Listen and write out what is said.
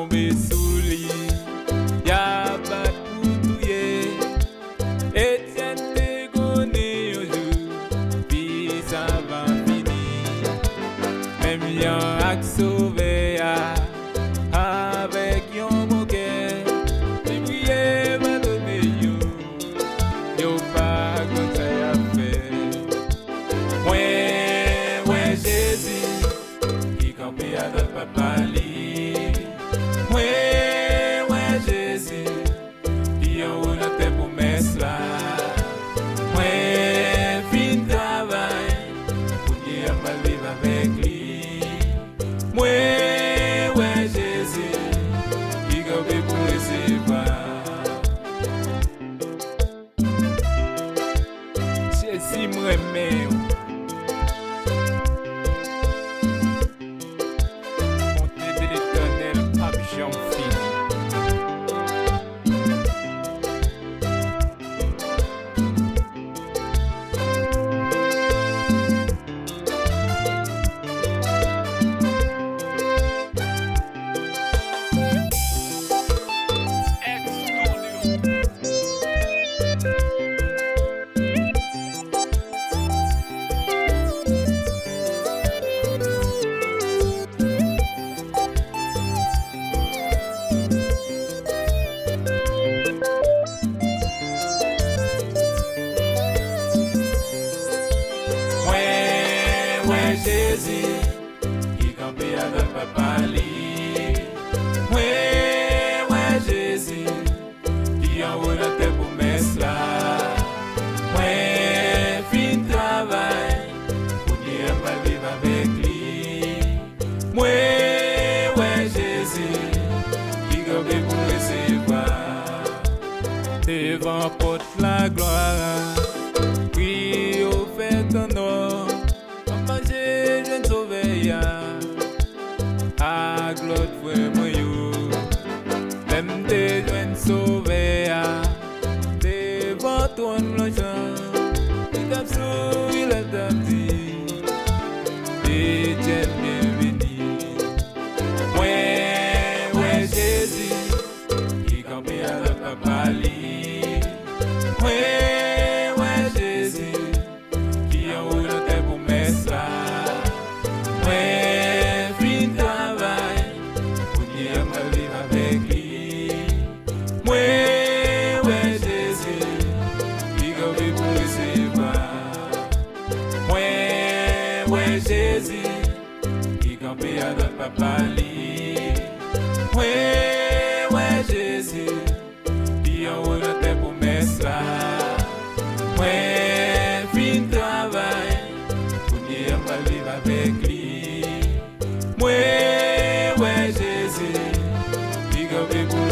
tomber sous lit, y'a pas de Etienne te connaît un jour, puis ça va finir. Même y'en a sauvé avec yon bouquet, et puis y'a pas donné yo pas comme ça y'a fait. Ouais, Jésus, qui campait à notre papa li. Ouais, Jésus, qui en haut dans tes promesses là. Ouais, fin travail, pour qu'il pas vivre avec lui. Ouais, Jésus, qui campait pour recevoir. Jésus m'aime. Jésus, qui campait à notre papa li. Ouais, Jésus, qui en haut dans tes promesses là. Ouais, fin travail, pour qu'il pas vivre avec lui. Ouais, Jésus, qui campait pour recevoir. Devant porte la gloire, oui, au fait ton nom. Manger, je ne sauveille à gloire vraiment yo. Même des jeunes sauvés devant ton logement. Il t'a sauvé, il t'a dit, et Dieu bienvenu. Ouais, Jésus, qui campait à la papa li. Ouais, Jésus, qui en haut dans tes promesses là. Ouais, fin travail, pour qu'il pas vivre avec lui. Ouais, Jésus, qui campait pour recevoir. Ouais, Jésus, qui campait à notre papa li. Ouais, Jésus, qui en haut dans tes promesses là. Ouais, fin travail, pour qu'il pas vivre avec lui. Ouais, Jésus, qui campait pour